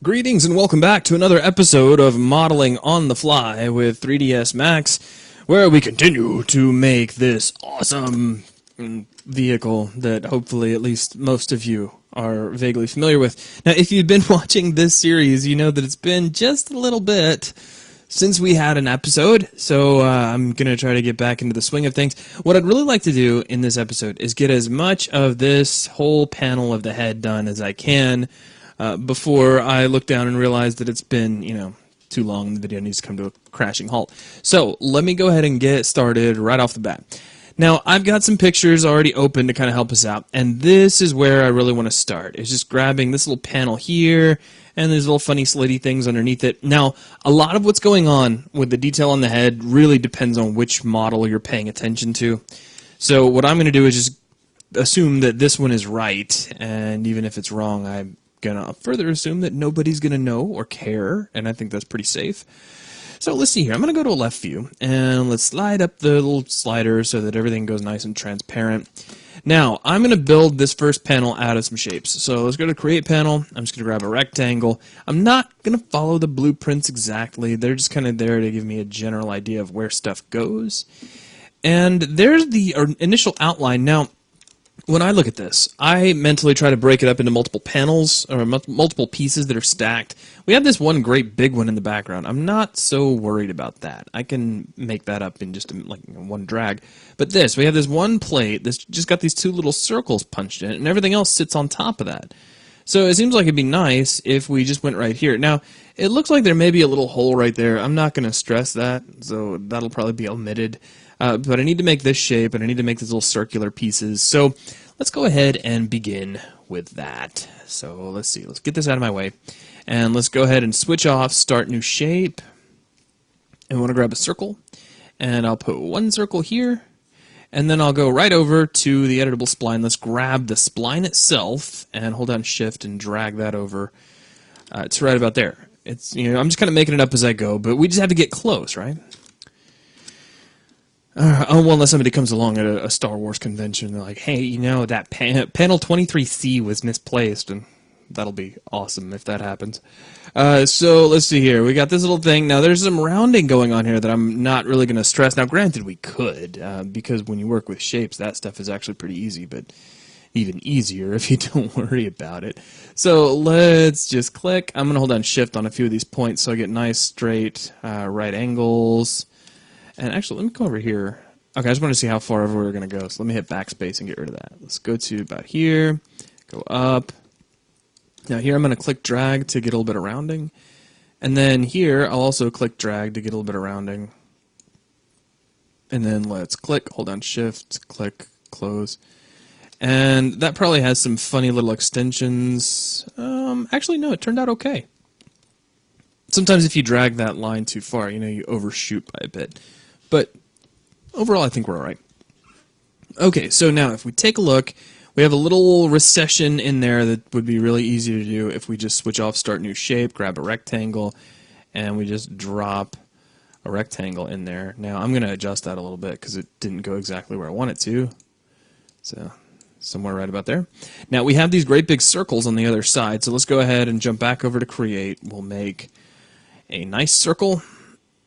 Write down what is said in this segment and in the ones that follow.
Greetings and welcome back to another episode of Modeling on the Fly with 3ds Max, where we continue to make this awesome vehicle that hopefully at least most of you are vaguely familiar with. Now, if you've been watching this series, you know that it's been just a little bit since we had an episode, so I'm going to try to get back into the swing of things. What I'd really like to do in this episode is get as much of this whole panel of the head done as I can before I look down and realize that it's been, too long and the video needs to come to a crashing halt. So let me go ahead and get started right off the bat. Now, I've got some pictures already open to kind of help us out, and this is where I really want to start. It's just grabbing this little panel here, and these little funny slitty things underneath it. Now, a lot of what's going on with the detail on the head really depends on which model you're paying attention to. So what I'm going to do is just assume that this one is right, and even if it's wrong, I'm gonna further assume that nobody's gonna know or care, and I think that's pretty safe. So let's see here. I'm gonna go to a left view, and let's slide up the little slider so that everything goes nice and transparent. Now, I'm gonna build this first panel out of some shapes. So let's go to Create Panel. I'm just gonna grab a rectangle. I'm not gonna follow the blueprints exactly. They're just kind of there to give me a general idea of where stuff goes. And there's the initial outline. Now, when I look at this, I mentally try to break it up into multiple panels or multiple pieces that are stacked. We have this one great big one in the background. I'm not so worried about that. I can make that up in just like one drag. But we have this one plate that's just got these two little circles punched in it, and everything else sits on top of that. So it seems like it'd be nice if we just went right here. Now, it looks like there may be a little hole right there. I'm not going to stress that, so that'll probably be omitted. But I need to make this shape, and I need to make these little circular pieces. So let's go ahead and begin with that. So let's see. Let's get this out of my way. And let's go ahead and switch off Start New Shape. And we want to grab a circle. And I'll put one circle here. And then I'll go right over to the editable spline. Let's grab the spline itself and hold down Shift and drag that over. It's right about there. It's I'm just kind of making it up as I go, but we just have to get close, right? Well, unless somebody comes along at a Star Wars convention, they're like, hey, that panel 23C was misplaced, and that'll be awesome if that happens. So let's see here. We got this little thing. Now, there's some rounding going on here that I'm not really going to stress. Now, granted, we could, because when you work with shapes, that stuff is actually pretty easy, but even easier if you don't worry about it. So let's just click. I'm going to hold down Shift on a few of these points so I get nice, straight, right angles. And actually, let me go over here. Okay, I just want to see how far over we're going to go. So let me hit backspace and get rid of that. Let's go to about here, go up. Now here I'm going to click drag to get a little bit of rounding. And then here I'll also click drag to get a little bit of rounding. And then let's click, hold down Shift, click, close. And that probably has some funny little extensions. Actually, no, it turned out okay. Sometimes if you drag that line too far, you overshoot by a bit. But overall, I think we're all right. Okay, so now if we take a look, we have a little recession in there that would be really easy to do if we just switch off Start New Shape, grab a rectangle, and we just drop a rectangle in there. Now, I'm going to adjust that a little bit because it didn't go exactly where I want it to. So somewhere right about there. Now, we have these great big circles on the other side, so let's go ahead and jump back over to Create. We'll make a nice circle,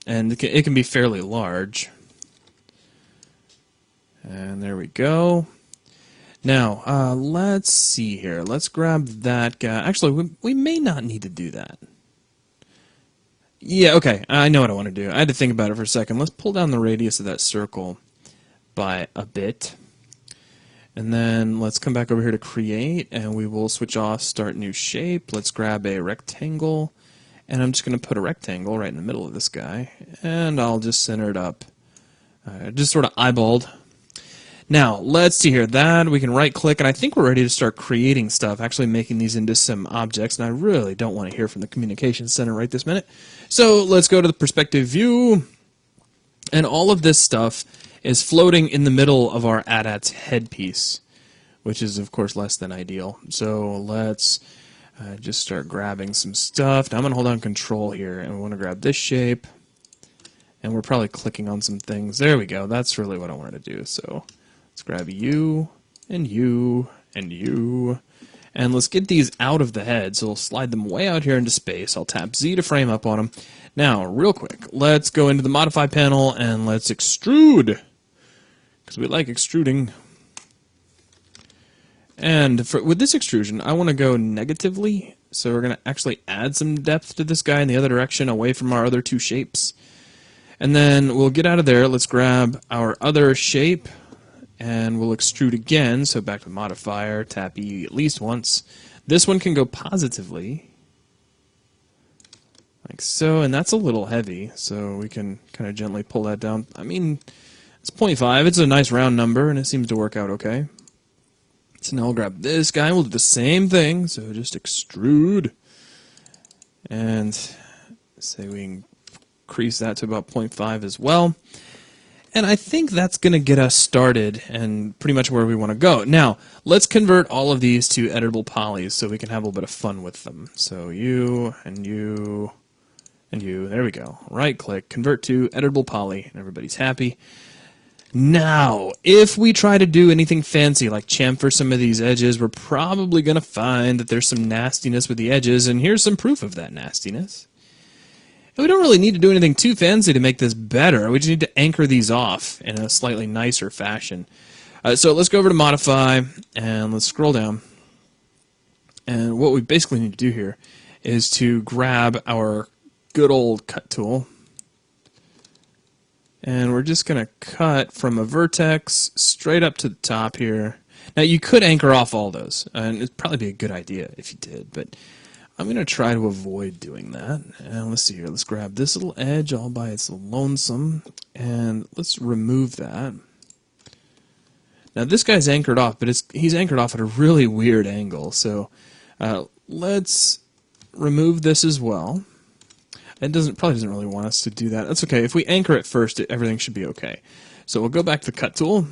and it can be fairly large. And there we go. Now, let's see here. Let's grab that guy. Actually, we may not need to do that. Yeah, okay. I know what I want to do. I had to think about it for a second. Let's pull down the radius of that circle by a bit. And then let's come back over here to Create, and we will switch off Start New Shape. Let's grab a rectangle. And I'm just going to put a rectangle right in the middle of this guy, and I'll just center it up. Just sort of eyeballed. Now, let's see here. We can right-click, and I think we're ready to start creating stuff, actually making these into some objects, and I really don't want to hear from the Communications Center right this minute. So let's go to the Perspective View, and all of this stuff is floating in the middle of our AT-AT's headpiece, which is, of course, less than ideal. So let's just start grabbing some stuff. Now I'm going to hold on Control here, and we want to grab this shape. And we're probably clicking on some things. There we go. That's really what I wanted to do. So let's grab you, and you, and you. And let's get these out of the head. So we'll slide them way out here into space. I'll tap Z to frame up on them. Now, real quick, let's go into the Modify panel and let's extrude. Because we like extruding. And with this extrusion, I want to go negatively. So we're going to actually add some depth to this guy in the other direction, away from our other two shapes. And then we'll get out of there. Let's grab our other shape. And we'll extrude again, so back to the modifier, tap E at least once. This one can go positively, like so, and that's a little heavy, so we can kind of gently pull that down. I mean, it's 0.5, it's a nice round number, and it seems to work out okay. So now we'll grab this guy, we'll do the same thing, so just extrude, and say we increase that to about 0.5 as well. And I think that's going to get us started and pretty much where we want to go. Now, let's convert all of these to editable polys so we can have a little bit of fun with them. So you, and you, and you. There we go. Right-click, convert to editable poly, and everybody's happy. Now, if we try to do anything fancy like chamfer some of these edges, we're probably going to find that there's some nastiness with the edges, and here's some proof of that nastiness. And we don't really need to do anything too fancy to make this better. We just need to anchor these off in a slightly nicer fashion. So let's go over to Modify, and let's scroll down. And what we basically need to do here is to grab our good old cut tool. And we're just going to cut from a vertex straight up to the top here. Now, you could anchor off all those, and it'd probably be a good idea if you did, but I'm going to try to avoid doing that. And let's see here. Let's grab this little edge all by its lonesome, and let's remove that. Now, this guy's anchored off, but he's anchored off at a really weird angle, so let's remove this as well. It probably doesn't really want us to do that. That's okay. If we anchor it first, everything should be okay. So we'll go back to the cut tool.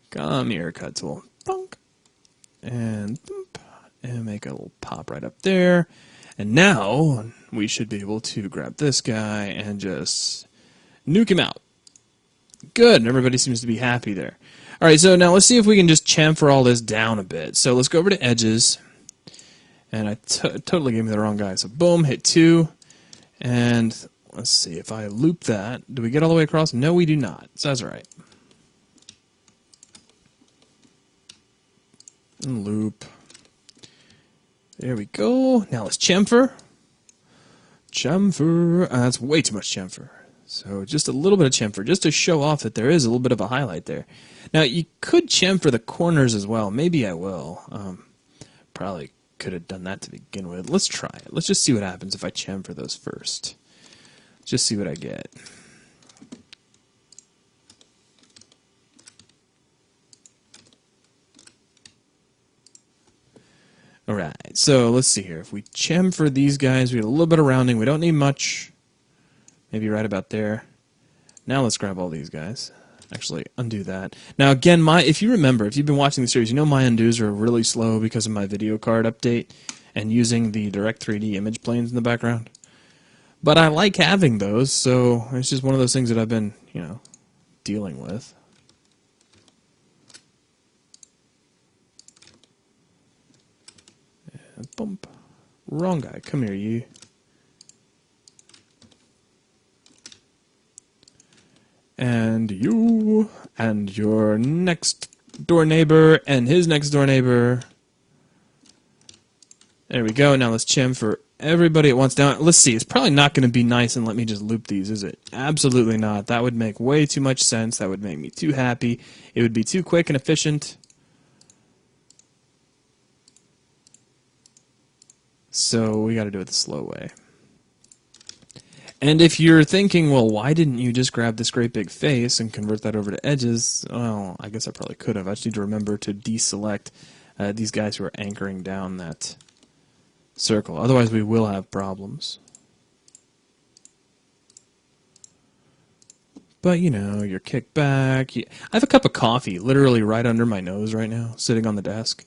Come here, cut tool. Bonk. And boop. And make a little pop right up there. And now we should be able to grab this guy and just nuke him out. Good. Everybody seems to be happy there. All right, so now let's see if we can just chamfer all this down a bit. So let's go over to edges. And I totally gave me the wrong guy. So boom, hit 2. And let's see, if I loop that, do we get all the way across? No, we do not. So that's all right. And loop. There we go. Now let's chamfer. Chamfer. That's way too much chamfer. So just a little bit of chamfer, just to show off that there is a little bit of a highlight there. Now you could chamfer the corners as well. Maybe I will. Probably could have done that to begin with. Let's try it. Let's just see what happens if I chamfer those first. Just see what I get. Alright, so let's see here. If we chamfer these guys, we get a little bit of rounding. We don't need much. Maybe right about there. Now let's grab all these guys. Actually, undo that. Now again, if you remember, if you've been watching the series, you know my undos are really slow because of my video card update and using the Direct 3D image planes in the background. But I like having those, so it's just one of those things that I've been, dealing with. And bump. Wrong guy. Come here, you. And you, and your next door neighbor, and his next door neighbor. There we go. Now let's chamfer everybody at once. Now, let's see. It's probably not going to be nice and let me just loop these, is it? Absolutely not. That would make way too much sense. That would make me too happy. It would be too quick and efficient. So we got to do it the slow way. And if you're thinking, well, why didn't you just grab this great big face and convert that over to edges? Well, I guess I probably could have. I just need to remember to deselect these guys who are anchoring down that circle. Otherwise, we will have problems. But, your kickback. I have a cup of coffee literally right under my nose right now, sitting on the desk.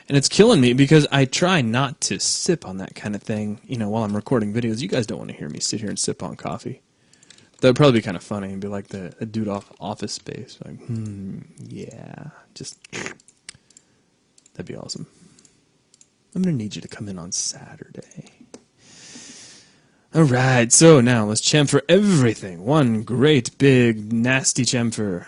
And it's killing me because I try not to sip on that kind of thing, while I'm recording videos. You guys don't want to hear me sit here and sip on coffee. That would probably be kind of funny and be like the dude off Office Space. Like, yeah, just That'd be awesome. I'm going to need you to come in on Saturday. Alright, so now let's chamfer everything. One great big nasty chamfer.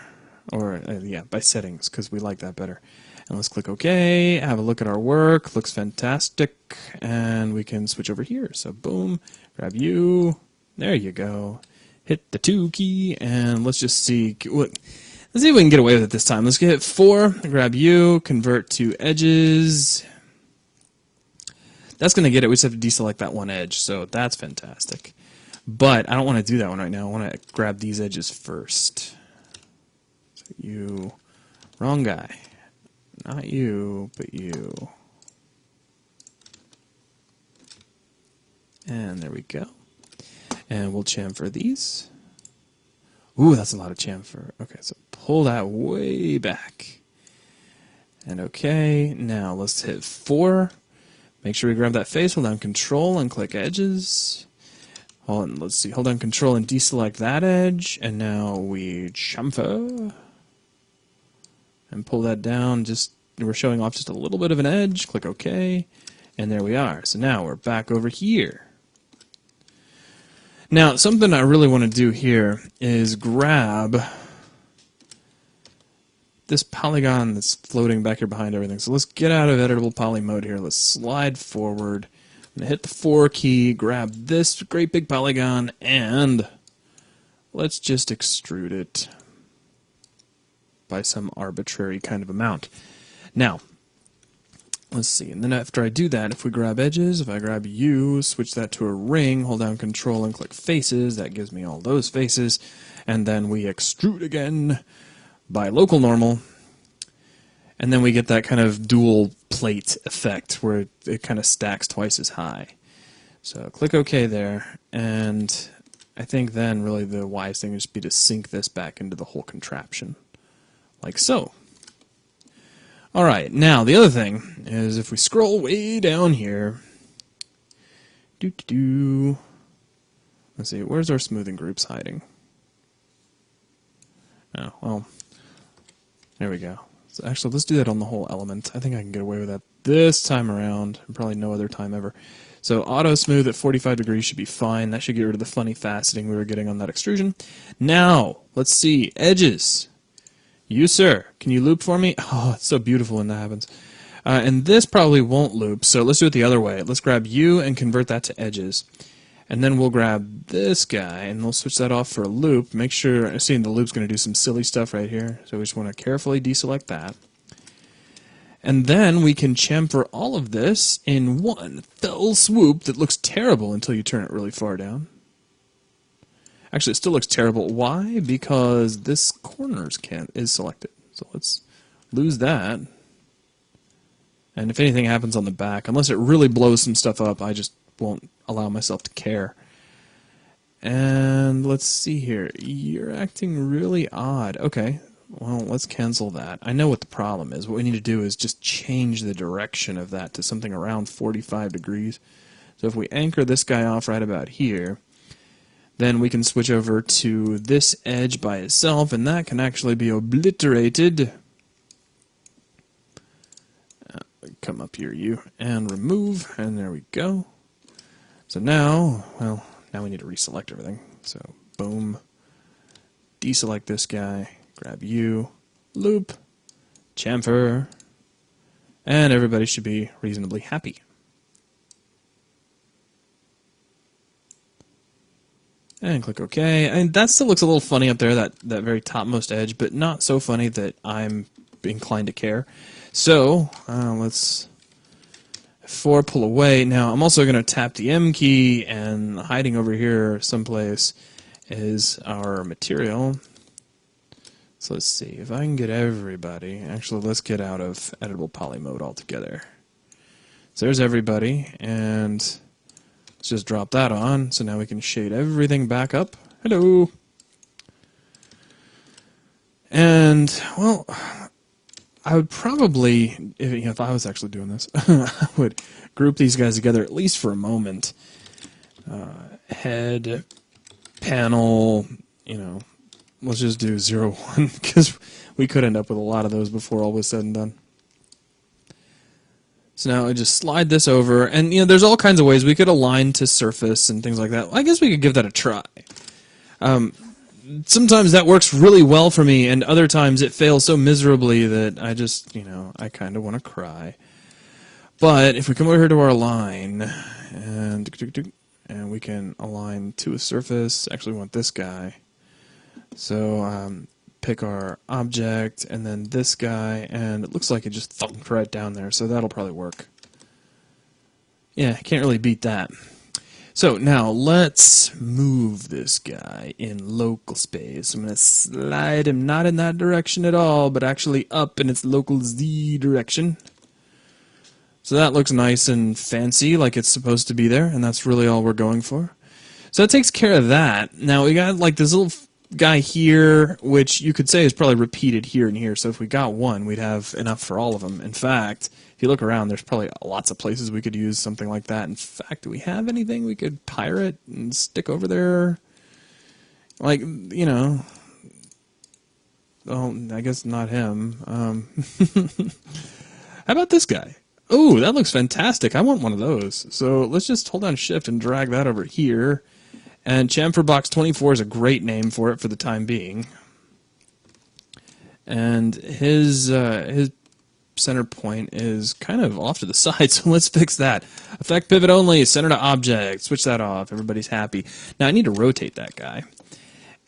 Or, yeah, by settings, because we like that better. And let's click OK, have a look at our work. Looks fantastic. And we can switch over here. So boom, grab you. There you go. Hit the 2 key, and let's just see what. Let's see if we can get away with it this time. Let's hit 4, grab you, convert to edges. That's going to get it. We just have to deselect that one edge, so that's fantastic. But I don't want to do that one right now. I want to grab these edges first. So you, wrong guy. Not you, but you. And there we go. And we'll chamfer these. Ooh, that's a lot of chamfer. Okay, so pull that way back. And okay, now let's hit 4. Make sure we grab that face, hold down Control and click Edges. Hold on, let's see, hold down Control and deselect that edge. And now we chamfer. And pull that down, just we're showing off just a little bit of an edge. Click OK. And there we are. So now we're back over here. Now, something I really want to do here is grab this polygon that's floating back here behind everything. So let's get out of editable poly mode here. Let's slide forward. I'm going to hit the 4 key, grab this great big polygon, and let's just extrude it by some arbitrary kind of amount. Now, let's see, and then after I do that, if we grab edges, if I grab you, switch that to a ring, hold down Control and click faces, that gives me all those faces, and then we extrude again by local normal, and then we get that kind of dual plate effect where it kind of stacks twice as high. So click OK there, and I think then really the wise thing would just be to sink this back into the whole contraption, like so. Alright, now the other thing is if we scroll way down here, let's see, where's our smoothing groups hiding? Oh, well, there we go. So actually, let's do that on the whole element. I think I can get away with that this time around, and probably no other time ever. So auto smooth at 45 degrees should be fine. That should get rid of the funny faceting we were getting on that extrusion. Now, let's see, edges. You, sir, can you loop for me? Oh, it's so beautiful when that happens. And this probably won't loop, so let's do it the other way. Let's grab you and convert that to edges. And then we'll grab this guy, and we'll switch that off for a loop. Make sure, seeing the loop's going to do some silly stuff right here, so we just want to carefully deselect that. And then we can chamfer all of this in one fell swoop that looks terrible until you turn it really far down. Actually, it still looks terrible. Why? Because this corners is selected. So let's lose that. And if anything happens on the back, unless it really blows some stuff up, I just won't allow myself to care. And let's see here. You're acting really odd. Okay, well, let's cancel that. I know what the problem is. What we need to do is just change the direction of that to something around 45 degrees. So if we anchor this guy off right about here, then we can switch over to this edge by itself, and that can actually be obliterated. Come up here, you, and remove, and there we go. So now, well, now we need to reselect everything. So, boom, deselect this guy, grab you, loop, chamfer, and everybody should be reasonably happy. And click OK. And that still looks a little funny up there, that very topmost edge, but not so funny that I'm inclined to care. So, let's 4 pull away. Now, I'm also going to tap the M key, and hiding over here someplace is our material. So let's see, if I can get everybody, actually let's get out of editable poly mode altogether. So there's everybody, and let's just drop that on, so now we can shade everything back up. Hello! And, well, I would probably, if I was actually doing this, I would group these guys together at least for a moment. Head, panel, let's just do 0, 1, because we could end up with a lot of those before all was said and done. So now I just slide this over, and there's all kinds of ways we could align to surface and things like that. I guess we could give that a try. Sometimes that works really well for me, and other times it fails so miserably that I just, I kind of want to cry. But if we come over here to our line, and we can align to a surface, actually we want this guy. So pick our object, and then this guy, and it looks like it just thumped right down there, so that'll probably work. Yeah, can't really beat that. So now let's move this guy in local space. I'm going to slide him not in that direction at all, but actually up in its local Z direction. So that looks nice and fancy, like it's supposed to be there, and that's really all we're going for. So that takes care of that. Now we got like this little guy here, which you could say is probably repeated here and here. So if we got one, we'd have enough for all of them. In fact, if you look around, there's probably lots of places we could use something like that. In fact, do we have anything we could pirate and stick over there? Like, oh, I guess not him. How about this guy? Oh, that looks fantastic. I want one of those. So let's just hold down Shift and drag that over here. And Chamfer Box 24 is a great name for it for the time being. And his center point is kind of off to the side, so let's fix that. Effect pivot only, center to object. Switch that off. Everybody's happy. Now I need to rotate that guy.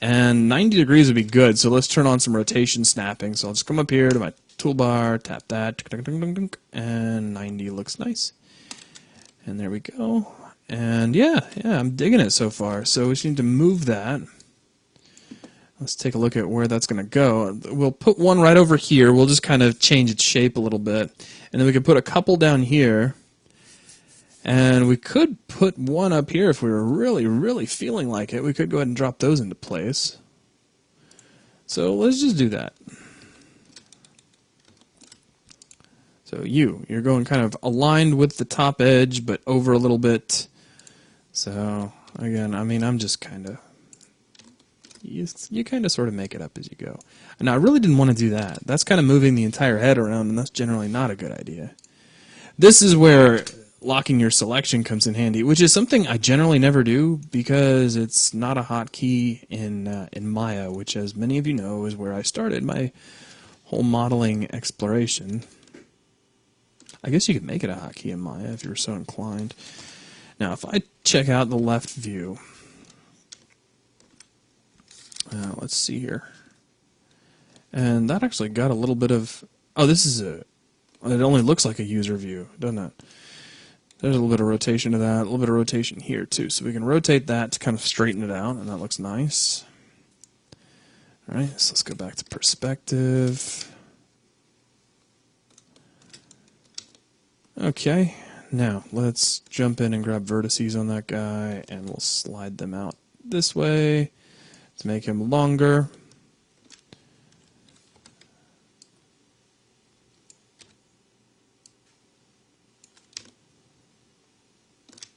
And 90 degrees would be good, so let's turn on some rotation snapping. So I'll just come up here to my toolbar, tap that, and 90 looks nice. And there we go. And yeah, I'm digging it so far. So we just need to move that. Let's take a look at where that's going to go. We'll put one right over here. We'll just kind of change its shape a little bit. And then we could put a couple down here. And we could put one up here if we were really, really feeling like it. We could go ahead and drop those into place. So let's just do that. So you're going kind of aligned with the top edge, but over a little bit. So again, I mean, I'm just kind of... You kind of sort of make it up as you go. Now, I really didn't want to do that. That's kind of moving the entire head around, and that's generally not a good idea. This is where locking your selection comes in handy, which is something I generally never do because it's not a hotkey in Maya, which, as many of you know, is where I started my whole modeling exploration. I guess you could make it a hotkey in Maya if you were so inclined. Now, if I check out the left view... let's see here. And that actually got a little bit of... Oh, this is a... It only looks like a user view, doesn't it? There's a little bit of rotation to that, a little bit of rotation here too. So we can rotate that to kind of straighten it out, and that looks nice. Alright, so let's go back to perspective. Okay, now let's jump in and grab vertices on that guy, and we'll slide them out this way to make him longer.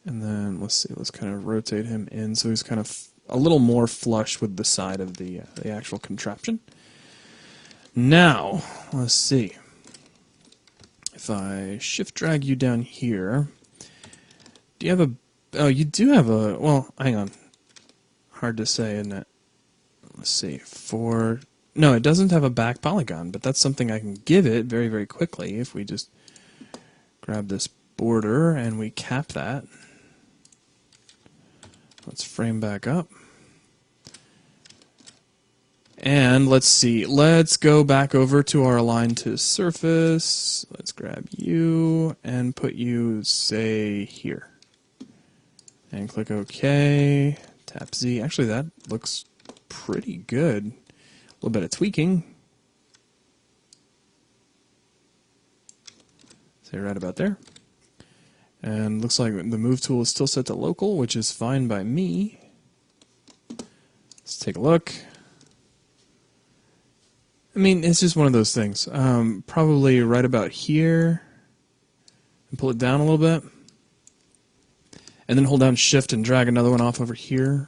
And then let's see, let's kind of rotate him in so he's kind of a little more flush with the side of the actual contraption. Now, let's see. If I shift drag you down here, do you have a... Oh, you do have a... Well, hang on. Hard to say, isn't it? Let's see. No, it doesn't have a back polygon, but that's something I can give it very, very quickly if we just grab this border and we cap that. Let's frame back up. And let's see, let's go back over to our align to surface. Let's grab you and put you, say, here. And click OK. Tap Z. Actually, that looks pretty good. A little bit of tweaking. Say right about there. And looks like the move tool is still set to local, which is fine by me. Let's take a look. I mean, it's just one of those things. Probably right about here. And pull it down a little bit. And then hold down Shift and drag another one off over here.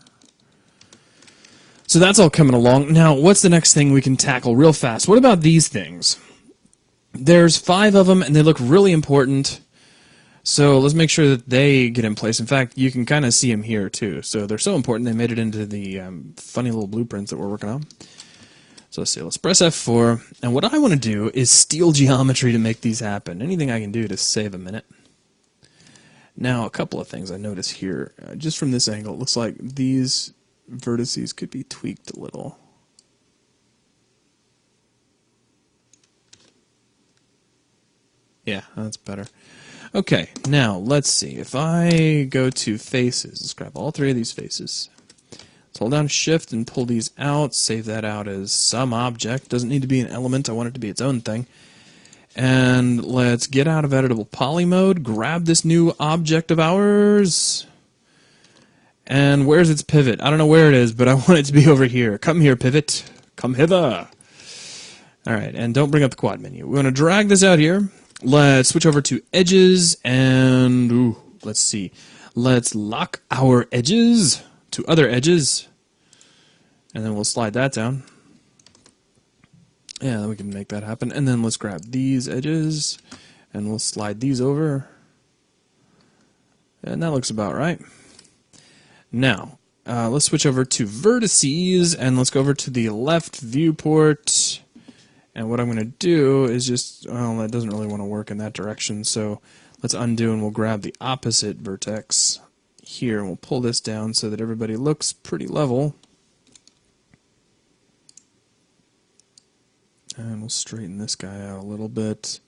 So that's all coming along. Now, what's the next thing we can tackle real fast? What about these things? There's 5 of them, and they look really important. So let's make sure that they get in place. In fact, you can kind of see them here too. So they're so important they made it into the funny little blueprints that we're working on. So let's see, let's press F4. And what I want to do is steal geometry to make these happen. Anything I can do to save a minute. Now, a couple of things I notice here. Just from this angle, it looks like these vertices could be tweaked a little. Yeah, that's better. Okay, now let's see. If I go to faces, let's grab all three of these faces. Let's hold down Shift and pull these out. Save that out as some object. Doesn't need to be an element. I want it to be its own thing. And let's get out of editable poly mode. Grab this new object of ours. And where's its pivot? I don't know where it is, but I want it to be over here. Come here, pivot. Come hither. All right, and don't bring up the quad menu. We want to drag this out here. Let's switch over to edges, and let's see. Let's lock our edges to other edges, and then we'll slide that down. Yeah, we can make that happen. And then let's grab these edges, and we'll slide these over. And that looks about right. Now, let's switch over to vertices, and let's go over to the left viewport. And what I'm going to do is just, well, that doesn't really want to work in that direction, so let's undo and we'll grab the opposite vertex here, and we'll pull this down so that everybody looks pretty level. And we'll straighten this guy out a little bit.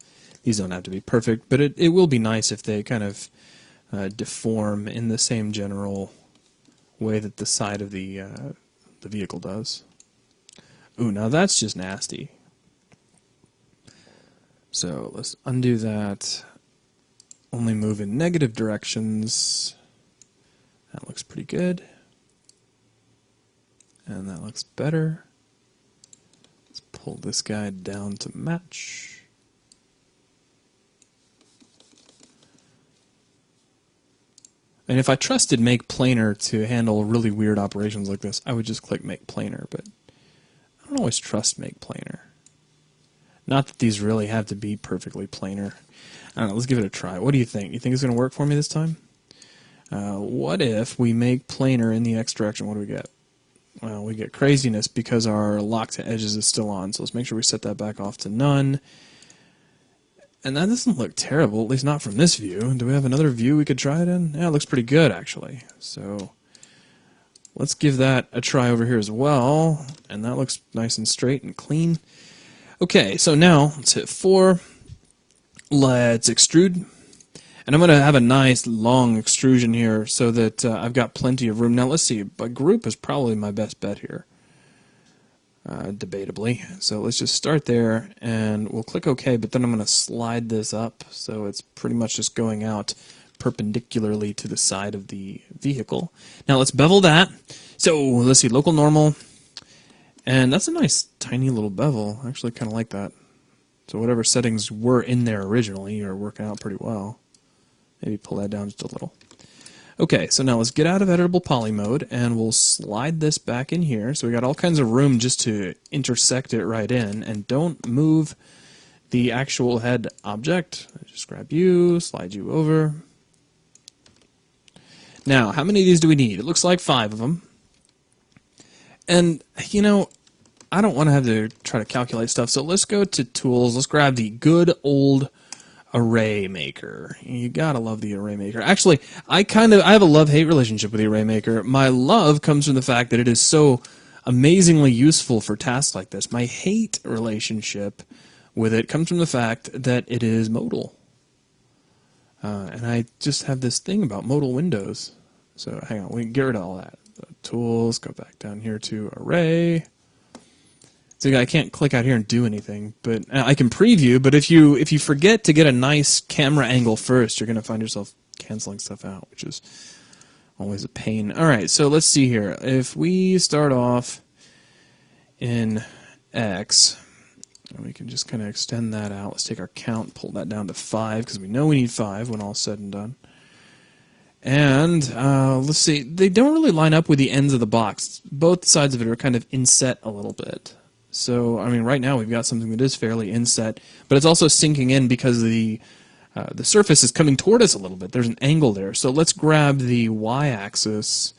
These don't have to be perfect, but it will be nice if they kind of deform in the same general way that the side of the vehicle does. Ooh, now that's just nasty. So let's undo that. Only move in negative directions. That looks pretty good. And that looks better. Let's pull this guy down to match. And if I trusted Make Planar to handle really weird operations like this, I would just click Make Planar, but I don't always trust Make Planar. Not that these really have to be perfectly planar. I don't know, let's give it a try. What do you think? You think it's going to work for me this time? What if we make planar in the X direction? What do we get? Well, we get craziness because our lock to edges is still on. So let's make sure we set that back off to none. And that doesn't look terrible, at least not from this view. Do we have another view we could try it in? Yeah, it looks pretty good, actually. So let's give that a try over here as well. And that looks nice and straight and clean. Okay, so now let's hit 4. Let's extrude. And I'm going to have a nice long extrusion here so that I've got plenty of room. Now let's see, a group is probably my best bet here, debatably. So let's just start there, and we'll click OK, but then I'm going to slide this up so it's pretty much just going out perpendicularly to the side of the vehicle. Now let's bevel that. So let's see, local normal. And that's a nice tiny little bevel. I actually kind of like that. So whatever settings were in there originally are working out pretty well. Maybe pull that down just a little. Okay, so now let's get out of editable poly mode, and we'll slide this back in here. So we got all kinds of room just to intersect it right in, and don't move the actual head object. Just grab you, slide you over. Now, how many of these do we need? It looks like 5 of them. And, you know, I don't want to have to try to calculate stuff, so let's go to Tools. Let's grab the good old Array Maker. You gotta love the Array Maker. Actually, I have a love-hate relationship with the Array Maker. My love comes from the fact that it is so amazingly useful for tasks like this. My hate relationship with it comes from the fact that it is modal. And I just have this thing about modal windows. So hang on, we can get rid of all that. Tools, go back down here to Array. So I can't click out here and do anything, but I can preview. But if you forget to get a nice camera angle first, you're going to find yourself canceling stuff out, which is always a pain. All right, so let's see here. If we start off in X, and we can just kind of extend that out. Let's take our count, pull that down to 5, because we know we need 5 when all's said and done. And let's see, they don't really line up with the ends of the box. Both sides of it are kind of inset a little bit. So, I mean, right now we've got something that is fairly inset, but it's also sinking in because the the surface is coming toward us a little bit. There's an angle there. So let's grab the y-axis.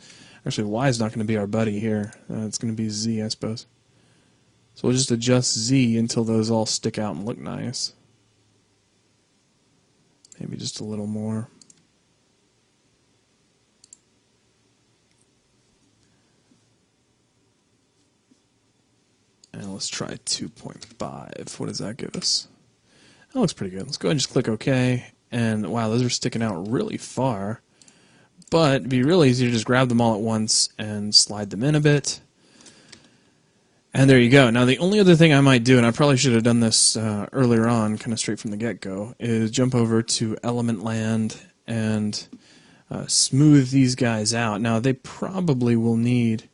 Actually, y is not going to be our buddy here. It's going to be z, I suppose. So we'll just adjust z until those all stick out and look nice. Maybe just a little more. And let's try 2.5. What does that give us? That looks pretty good. Let's go ahead and just click OK. And wow, those are sticking out really far. But it'd be real easy to just grab them all at once and slide them in a bit. And there you go. Now the only other thing I might do, and I probably should have done this earlier on, kind of straight from the get-go, is jump over to Element Land and smooth these guys out. Now they probably will need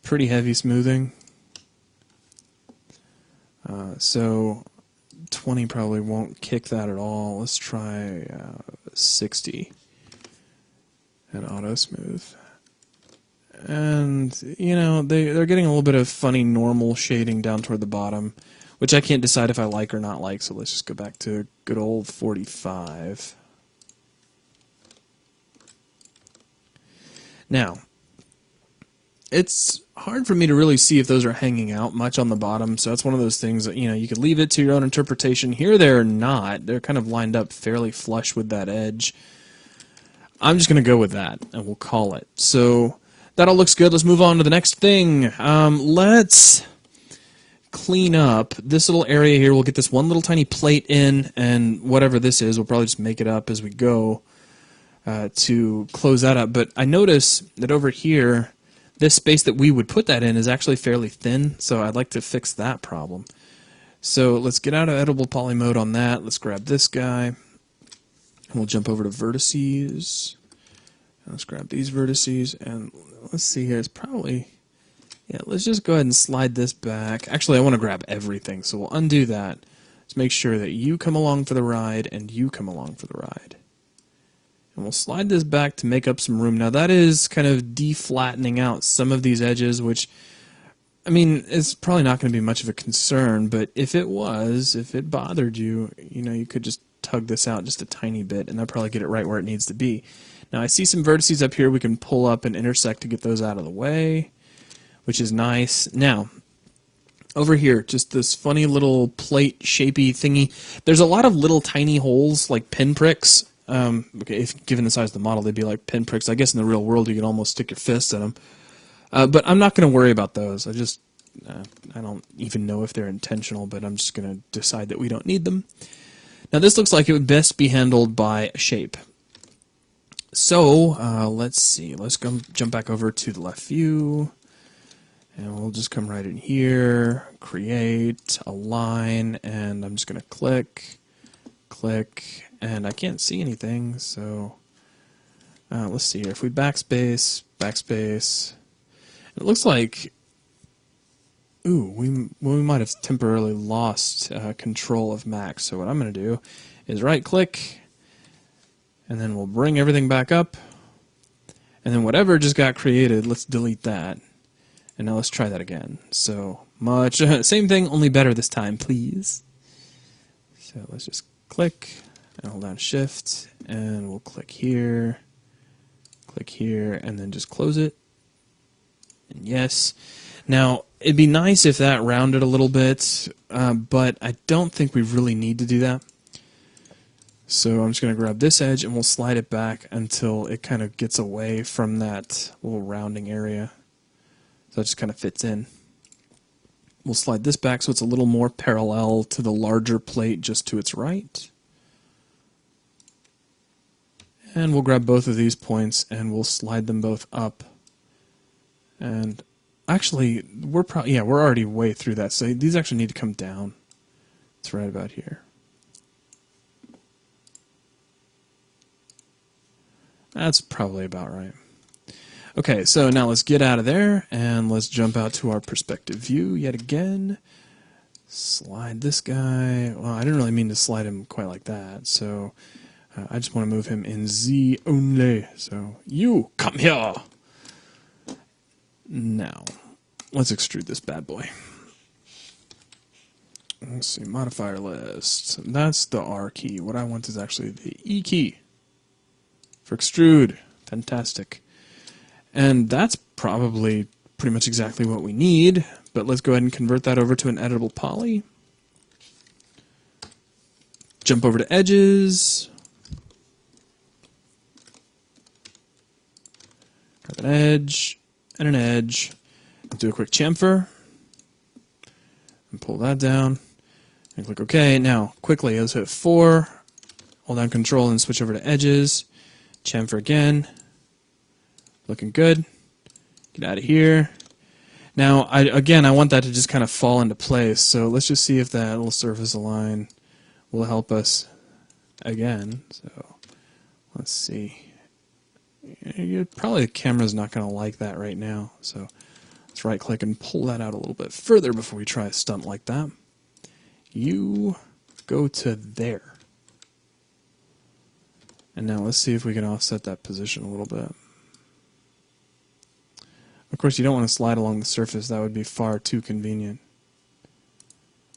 pretty heavy smoothing. So 20 probably won't kick that at all. Let's try 60 and auto smooth. And, you know, they're getting a little bit of funny normal shading down toward the bottom, which I can't decide if I like or not like, so let's just go back to good old 45. Now, it's hard for me to really see if those are hanging out much on the bottom, so that's one of those things that, you know, you could leave it to your own interpretation. Here they're not. They're kind of lined up fairly flush with that edge. I'm just going to go with that, and we'll call it. So that all looks good. Let's move on to the next thing. Let's clean up this little area here. We'll get this one little tiny plate in, and whatever this is, we'll probably just make it up as we go to close that up. But I notice that over here, this space that we would put that in is actually fairly thin, so I'd like to fix that problem. So let's get out of editable poly mode on that. Let's grab this guy. We'll jump over to vertices. Let's grab these vertices, and let's see here. It's probably, yeah, let's just go ahead and slide this back. Actually, I want to grab everything, so we'll undo that. Let's make sure that you come along for the ride and you come along for the ride. And we'll slide this back to make up some room. Now that is kind of deflattening out some of these edges, which, I mean, it's probably not going to be much of a concern, but if it was, if it bothered you, you know, you could just tug this out just a tiny bit, and that'll probably get it right where it needs to be. Now I see some vertices up here we can pull up and intersect to get those out of the way, which is nice. Now, over here, just this funny little plate shapey thingy. There's a lot of little tiny holes, like pinpricks. Okay, if given the size of the model, they'd be like pinpricks. I guess in the real world you could almost stick your fist in them. But I'm not going to worry about those. I don't even know if they're intentional, but I'm just going to decide that we don't need them. Now this looks like it would best be handled by a shape. So let's see. Let's jump back over to the left view, and we'll just come right in here, create a line, and I'm just going to click, and I can't see anything. So let's see here. If we backspace, it looks like, ooh, we might have temporarily lost control of Max. So what I'm going to do is right-click, and then we'll bring everything back up, and then whatever just got created, let's delete that. And now let's try that again. So much same thing, only better this time, please. So let's just click and hold down Shift, and we'll click here, and then just close it. And yes. Now, it'd be nice if that rounded a little bit, but I don't think we really need to do that. So I'm just going to grab this edge and we'll slide it back until it kind of gets away from that little rounding area. So it just kind of fits in. We'll slide this back so it's a little more parallel to the larger plate just to its right. And we'll grab both of these points and we'll slide them both up. And actually, we're already way through that, so these actually need to come down. It's right about here. That's probably about right. Okay, so now let's get out of there, and let's jump out to our perspective view yet again. Slide this guy. Well, I didn't really mean to slide him quite like that, so I just want to move him in Z only. So, you, come here! Now, let's extrude this bad boy. Let's see, modifier list. That's the R key. What I want is actually the E key for extrude. Fantastic. And that's probably pretty much exactly what we need, but let's go ahead and convert that over to an editable poly. Jump over to edges. Grab an edge and an edge. Do a quick chamfer. And pull that down. And click OK. Now, quickly, let's hit 4. Hold down Control and switch over to edges. Chamfer again. Looking good. Get out of here. Now, I want that to just kind of fall into place. So let's just see if that little surface align will help us again. So let's see. Probably the camera's not going to like that right now. So let's right click and pull that out a little bit further before we try a stunt like that. You go to there. And now let's see if we can offset that position a little bit. Of course, you don't want to slide along the surface. That would be far too convenient.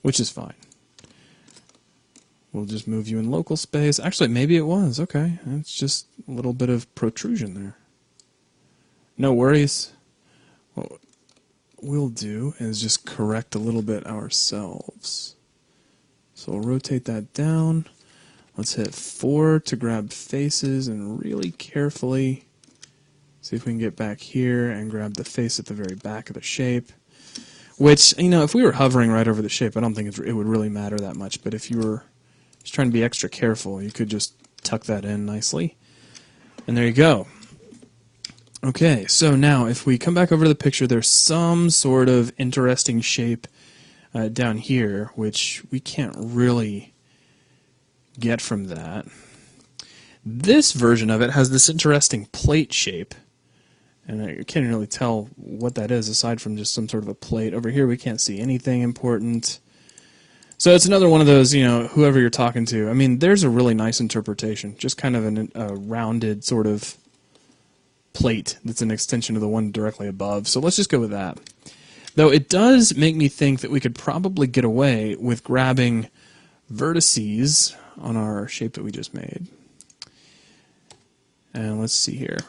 Which is fine. We'll just move you in local space. Actually, maybe it was. Okay. It's just a little bit of protrusion there. No worries. What we'll do is just correct a little bit ourselves. So we'll rotate that down. Let's hit 4 to grab faces and really carefully see if we can get back here and grab the face at the very back of the shape. Which, you know, if we were hovering right over the shape, I don't think it would really matter that much. But if you were just trying to be extra careful, you could just tuck that in nicely. And there you go. Okay, so now if we come back over to the picture, there's some sort of interesting shape down here, which we can't really get from that. This version of it has this interesting plate shape. And I can't really tell what that is aside from just some sort of a plate. Over here we can't see anything important. So it's another one of those, you know, whoever you're talking to. I mean, there's a really nice interpretation. Just kind of a rounded sort of plate that's an extension of the one directly above. So let's just go with that. Though it does make me think that we could probably get away with grabbing vertices on our shape that we just made. And let's see here.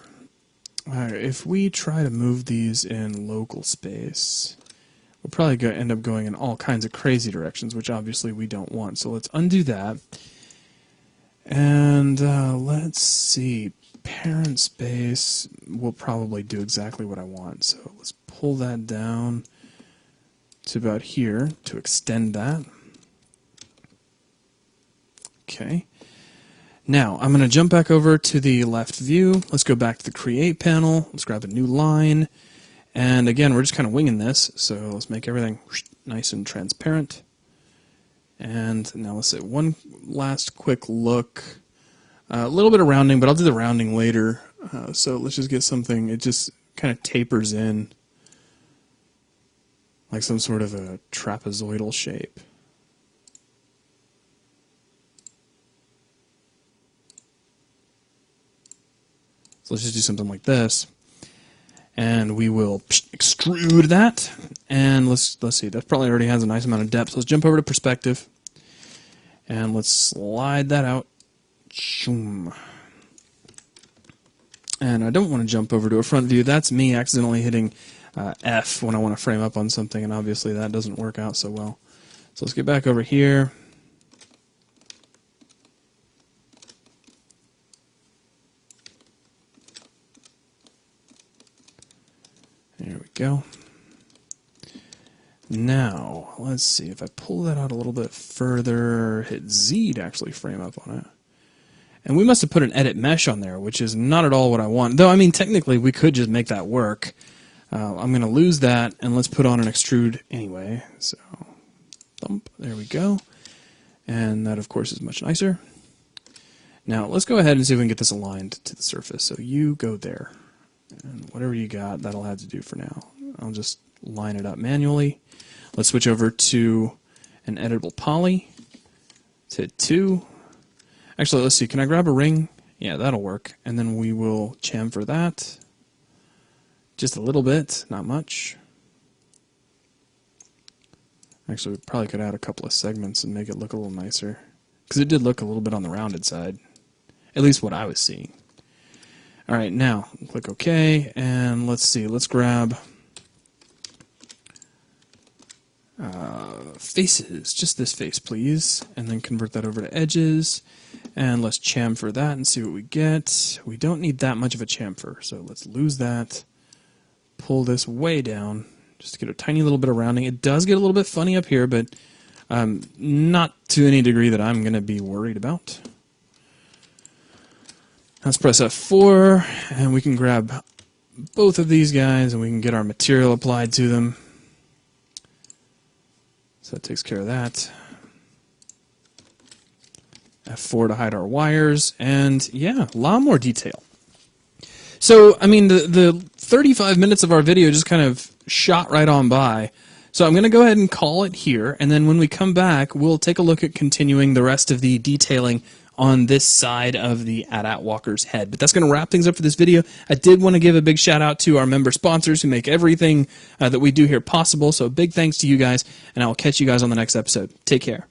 If we try to move these in local space, we'll probably end up going in all kinds of crazy directions, which obviously we don't want. So let's undo that. And let's see. Parent space will probably do exactly what I want. So let's pull that down to about here to extend that. Okay. Now, I'm going to jump back over to the left view. Let's go back to the Create panel. Let's grab a new line. And again, we're just kind of winging this, so let's make everything nice and transparent. And now let's say one last quick look. A little bit of rounding, but I'll do the rounding later. So let's just get something, it just kind of tapers in like some sort of a trapezoidal shape. So let's just do something like this, and we will extrude that. And let's see, that probably already has a nice amount of depth. So let's jump over to perspective, and let's slide that out. And I don't want to jump over to a front view. That's me accidentally hitting F when I want to frame up on something, and obviously that doesn't work out so well. So let's get back over here. There we go. Now, let's see, if I pull that out a little bit further, hit Z to actually frame up on it. And we must have put an edit mesh on there, which is not at all what I want. Though, I mean, technically, we could just make that work. I'm going to lose that, and let's put on an extrude anyway. So, thump, there we go. And that, of course, is much nicer. Now, let's go ahead and see if we can get this aligned to the surface. So you go there. And whatever you got, that'll have to do for now. I'll just line it up manually. Let's switch over to an editable poly. Let's hit 2. Actually, let's see. Can I grab a ring? Yeah, that'll work. And then we will chamfer that. Just a little bit, not much. Actually, we probably could add a couple of segments and make it look a little nicer. Because it did look a little bit on the rounded side. At least what I was seeing. Alright, now, click OK, and let's see, let's grab faces, just this face, please, and then convert that over to edges, and let's chamfer that and see what we get. We don't need that much of a chamfer, so let's lose that, pull this way down, just to get a tiny little bit of rounding. It does get a little bit funny up here, but not to any degree that I'm going to be worried about. Let's press F4, and we can grab both of these guys, and we can get our material applied to them. So that takes care of that. F4 to hide our wires, and yeah, a lot more detail. So, I mean, the 35 minutes of our video just kind of shot right on by. So I'm going to go ahead and call it here, and then when we come back, we'll take a look at continuing the rest of the detailing on this side of the AT-AT Walker's head. But that's going to wrap things up for this video. I did want to give a big shout out to our member sponsors who make everything that we do here possible. So big thanks to you guys, and I will catch you guys on the next episode. Take care.